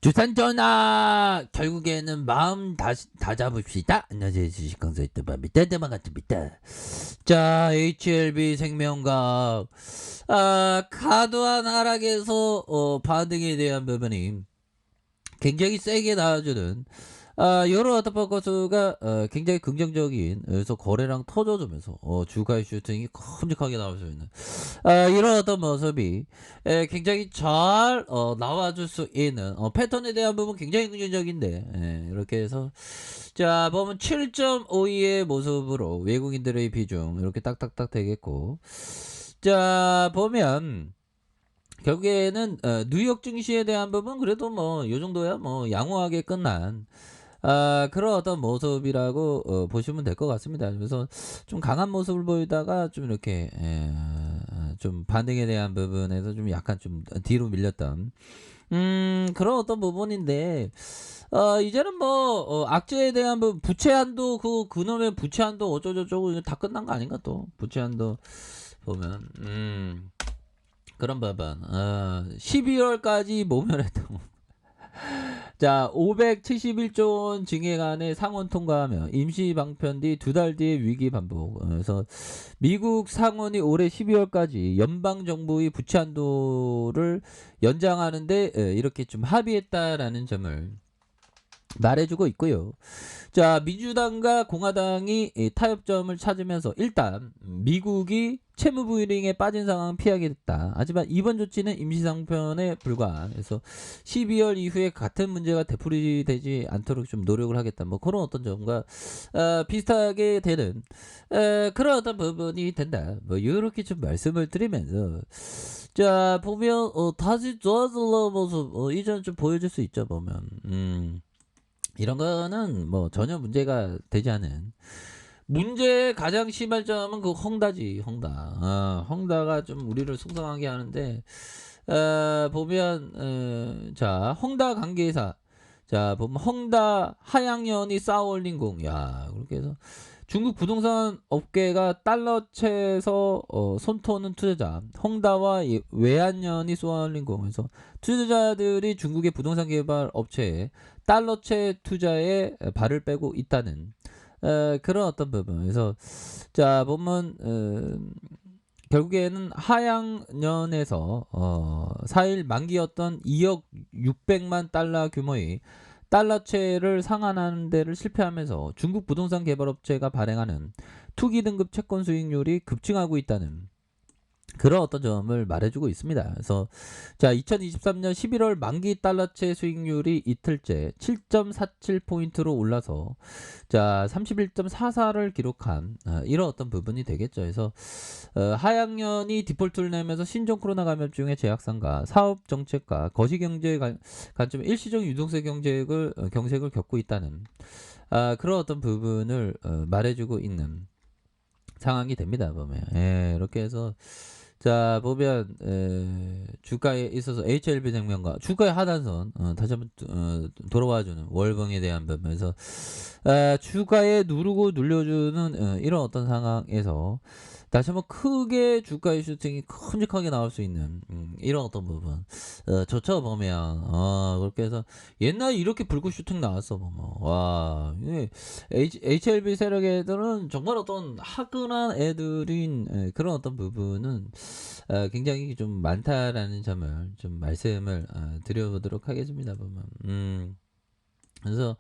주산 전화 결국에는 마음 다 잡읍시다. 안녕하세요, 주식강사 유튜버입니다. 대만 같습니다. 자, HLB 생명과학 과도한 하락에서 반등에 대한 부분이 굉장히 세게 나와주는 여러 워터파커스가 굉장히 긍정적인, 그래서 거래량 터져주면서 주가의 슈팅이 큼직하게 나올 수 있는 이런 어떤 모습이 굉장히 잘 나와줄 수 있는 패턴에 대한 부분 굉장히 긍정적인데, 이렇게 해서 자 보면 7.52의 모습으로 외국인들의 비중 이렇게 딱딱딱 되겠고, 자 보면 결국에는 뉴욕 증시에 대한 부분 그래도 뭐 요 정도야 뭐 양호하게 끝난 그런 어떤 모습이라고 보시면 될 것 같습니다. 그래서 좀 강한 모습을 보이다가 좀 이렇게 좀 반등에 대한 부분에서 좀 약간 좀 뒤로 밀렸던 그런 어떤 부분인데, 이제는 뭐 악재에 대한 부분, 부채 한도 그놈의 부채 한도 어쩌고저쩌고 이거 다 끝난 거 아닌가, 또 부채 한도 보면 그런 부분 12월까지 모면했던 자 571조 원 증액안의 상원 통과하며 임시 방편 뒤 두 달 뒤에 위기 반복. 그래서 미국 상원이 올해 12월까지 연방 정부의 부채 한도를 연장하는데 이렇게 좀 합의했다라는 점을 말해주고 있고요. 자, 민주당과 공화당이 타협점을 찾으면서 일단 미국이 채무 불이행에 빠진 상황은 피하게 됐다. 하지만 이번 조치는 임시상편에 불과해서 12월 이후에 같은 문제가 되풀이되지 않도록 좀 노력을 하겠다. 뭐 그런 어떤 점과 비슷하게 되는 그런 어떤 부분이 된다. 뭐 이렇게 좀 말씀을 드리면서 자 보면 다시 좋아질 모습 이전 좀 보여줄 수 있죠. 보면 이런 거는 뭐 전혀 문제가 되지 않은, 문제의 가장 심할 점은 그 헝다지. 헝다가 좀 우리를 속상하게 하는데, 보면 자 헝다 관계사, 자 보면 헝다 하양연이 쌓아올린 야 그렇게 해서 중국 부동산 업계가 달러채에서 손터는 투자자 헝다와 외환연이 쏘아올린 공에서 투자자들이 중국의 부동산 개발 업체에 달러채 투자에 발을 빼고 있다는 그런 어떤 부분에서 자 보면 결국에는 하양연에서 4일 만기였던 2억 600만 달러 규모의 달러채를 상환하는 데를 실패하면서 중국 부동산 개발업체가 발행하는 투기 등급 채권 수익률이 급증하고 있다는 그런 어떤 점을 말해주고 있습니다. 그래서 자 2023년 11월 만기 달러채 수익률이 이틀째 7.47포인트로 올라서 자 31.44를 기록한 이런 어떤 부분이 되겠죠. 그래서 하양연이 디폴트를 내면서 신종 코로나 감염 중의 제약상과 사업 정책과 거시경제 관점 일시적 유동성 경색을 겪고 있다는 그런 어떤 부분을 말해주고 있는 상황이 됩니다. 보면 이렇게 해서 자 보면 주가에 있어서 HLB 생명과 주가의 하단선 다시 한번 돌아와주는 월봉에 대한 부분에서 주가에 누르고 눌려주는 이런 어떤 상황에서 다시 한번 크게 주가의 슈팅이 큼직하게 나올 수 있는 이런 어떤 부분 좋죠. 보면 그렇게 해서 옛날에 이렇게 불꽃 슈팅 나왔어. 보면 와 이게 HLB 세력 애들은 정말 어떤 화끈한 애들인 그런 어떤 부분은 굉장히 좀 많다라는 점을 좀 말씀을 드려보도록 하겠습니다. 보면 그래서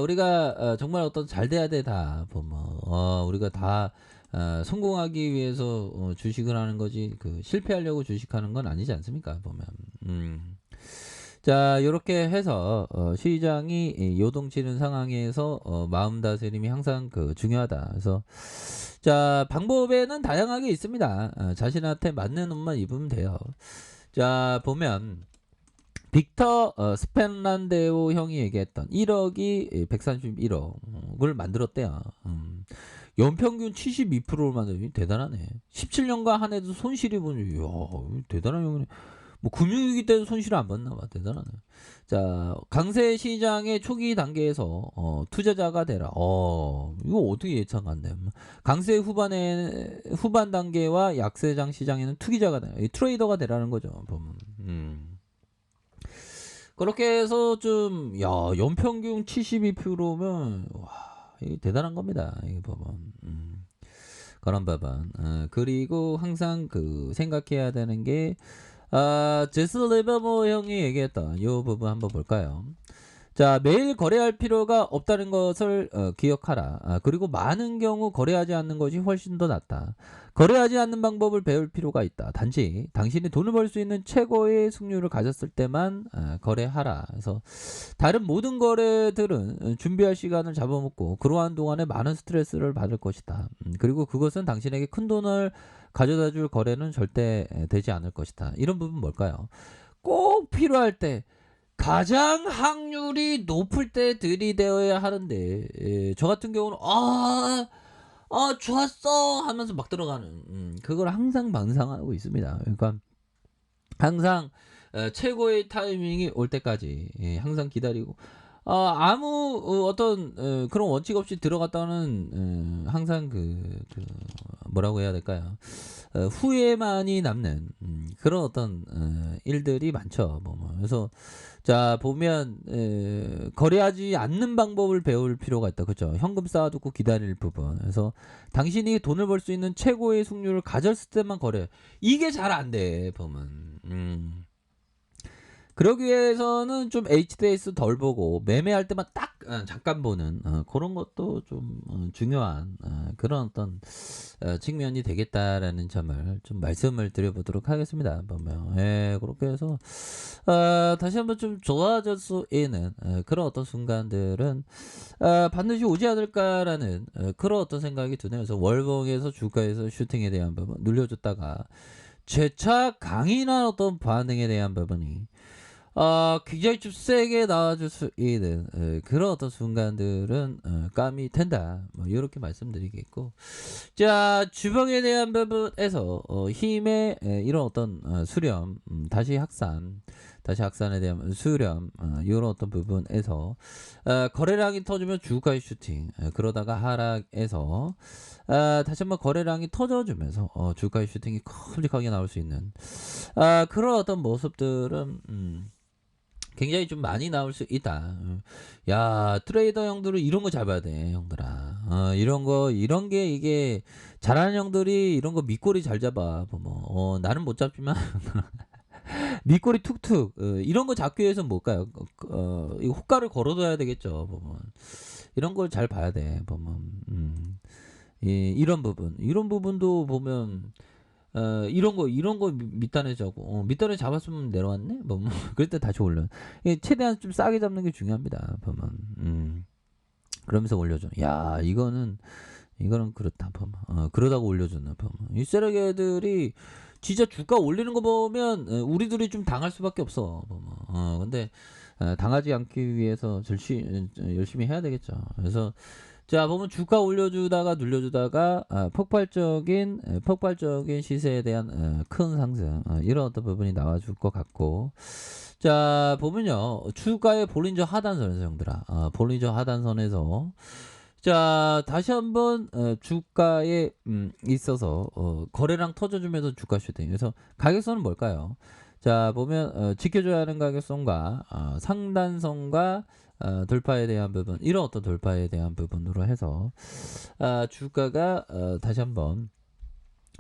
우리가 정말 어떤 잘 돼야 되다 보면 우리가 다 성공하기 위해서 주식을 하는 거지 그 실패하려고 주식하는 건 아니지 않습니까? 보면 자 이렇게 해서 시장이 요동치는 상황에서 마음 다스림이 항상 그 중요하다. 그래서 자 방법에는 다양하게 있습니다. 자신한테 맞는 옷만 입으면 돼요. 자 보면 빅터 스펜란데오 형이 얘기했던 1억이 131억을 만들었대요. 연평균 72%를 만들기 대단하네. 17년간 한 해도 손실이 보니 이야 대단한 형이네. 뭐 금융위기 때도 손실을 안 봤나 봐. 대단하네. 자 강세 시장의 초기 단계에서 투자자가 되라. 이거 어떻게 예상한대. 강세 후반 단계와 약세장 시장에는 투기자가 되라. 트레이더가 되라는 거죠. 보면. 그렇게 해서 좀 야 연평균 72%면 와 이게 대단한 겁니다. 이게 법은. 그런 법은. 그리고 항상 그 생각해야 되는 게 제스 리버모 형이 얘기했던 요 부분 한번 볼까요? 자, 매일 거래할 필요가 없다는 것을 기억하라. 그리고 많은 경우 거래하지 않는 것이 훨씬 더 낫다. 거래하지 않는 방법을 배울 필요가 있다. 단지 당신이 돈을 벌 수 있는 최고의 승률을 가졌을 때만 거래하라. 그래서 다른 모든 거래들은 준비할 시간을 잡아먹고 그러한 동안에 많은 스트레스를 받을 것이다. 그리고 그것은 당신에게 큰 돈을 가져다 줄 거래는 절대 되지 않을 것이다. 이런 부분 뭘까요? 꼭 필요할 때 가장 확률이 높을 때 들이대어야 하는데 저 같은 경우는 좋았어 하면서 막 들어가는 그걸 항상 망상하고 있습니다. 그러니까 항상 최고의 타이밍이 올 때까지 항상 기다리고 아무 어떤 그런 원칙 없이 들어갔다는 항상 그 뭐라고 해야 될까요? 후회만이 남는 그런 어떤 일들이 많죠. 그래서 자 보면 거래하지 않는 방법을 배울 필요가 있다. 그렇죠? 현금 쌓아두고 기다릴 부분. 그래서 당신이 돈을 벌 수 있는 최고의 숙률을 가졌을 때만 거래. 이게 잘 안 돼. 보면. 그러기 위해서는 좀 HDS 덜 보고 매매할 때만 딱 잠깐 보는 그런 것도 좀 중요한 그런 어떤 측면이 되겠다라는 점을 좀 말씀을 드려보도록 하겠습니다. 보면 그렇게 해서 다시 한번 좀 좋아질 수 있는 그런 어떤 순간들은 반드시 오지 않을까라는 그런 어떤 생각이 드네요. 그래서 월봉에서 주가에서 슈팅에 대한 부분 눌려줬다가 재차 강인한 어떤 반응에 대한 부분이 굉장히 좀 세게 나와줄 수 있는 그런 어떤 순간들은 감이 된다. 뭐 이렇게 말씀드리겠고, 자 주봉에 대한 부분에서 힘의 이런 어떤 수렴, 다시 확산에 대한 수렴 이런 어떤 부분에서 거래량이 터지면 주가의 슈팅, 그러다가 하락에서 다시 한번 거래량이 터져주면서 주가의 슈팅이 큼직하게 나올 수 있는 그런 어떤 모습들은 굉장히 좀 많이 나올 수 있다. 야, 트레이더 형들은 이런 거 잘 봐야 돼, 형들아. 이런 게 이게 잘하는 형들이 이런 거 밑꼬리 잘 잡아. 나는 못 잡지만 밑꼬리 툭툭. 이런 거 잡기 위해서 뭘까요? 이 호가를 걸어둬야 되겠죠. 이런 걸 잘 봐야 돼. 이런 부분도 보면 이런 거 밑단에 잡고 밑단에 잡았으면 내려왔네 그럴 때 다시 올려. 최대한 좀 싸게 잡는 게 중요합니다. 보면 그러면서 올려줘. 야 이거는 그렇다. 보면 그러다가 올려줬나. 보면 이 쓰레기들이 진짜 주가 올리는 거 보면 우리들이 좀 당할 수밖에 없어. 보면 근데 당하지 않기 위해서 열심히 해야 되겠죠. 그래서 자 보면 주가 올려주다가 눌려주다가 폭발적인 시세에 대한 큰 상승 이런 어떤 부분이 나와줄 것 같고, 자 보면요 주가의 볼린저 하단선에서 형들아 볼린저 하단선에서 자 다시 한번 주가에 있어서 거래량 터져주면서 주가 슈팅. 그래서 가격선은 뭘까요? 자 보면 지켜줘야 하는 가격선과 상단선과 돌파에 대한 부분, 이런 어떤 돌파에 대한 부분으로 해서 주가가 다시 한번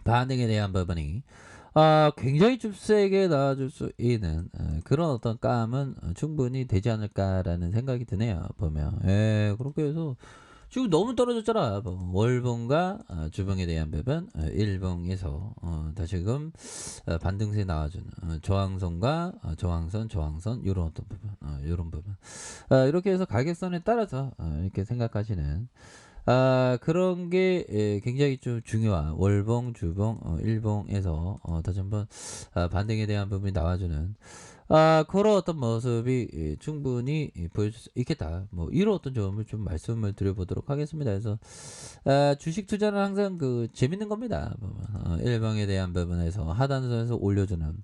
반등에 대한 부분이 굉장히 좀 세게 나와줄 수 있는 그런 어떤 감은 충분히 되지 않을까라는 생각이 드네요. 보면 그렇게 해서 지금 너무 떨어졌잖아. 월봉과 주봉에 대한 부분 일봉에서 다시금 반등세 나와주는 저항선과 저항선 이런 어떤 부분 이런 부분 이렇게 해서 가격선에 따라서 이렇게 생각하시는 그런 게 굉장히 좀 중요한 월봉 주봉 일봉에서 다시 한번 반등에 대한 부분이 나와주는 그런 어떤 모습이 충분히 보여줄 수 있겠다. 이런 어떤 점을 좀 말씀을 드려보도록 하겠습니다. 그래서 주식 투자는 항상 재밌는 겁니다. 일봉에 대한 부분에서 하단선에서 올려주는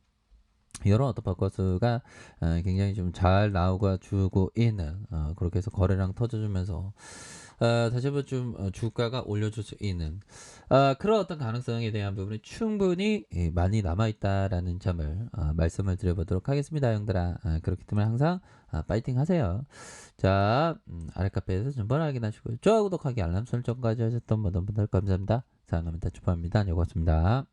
이런 어떤 바꿔스가 굉장히 좀 잘 나오고 주고 있는 그렇게 해서 거래량 터져주면서 다시 한번 좀 주가가 올려줄 수 있는 그런 어떤 가능성에 대한 부분이 충분히 많이 남아있다라는 점을 말씀을 드려보도록 하겠습니다, 형들아. 그렇기 때문에 항상 파이팅 하세요. 자, 아래 카페에서 정보를 확인하시고 좋아요, 구독하기, 알람 설정까지 하셨던 모든 분들 감사합니다. 사랑합니다. 축하합니다. 안녕히 갔습니다.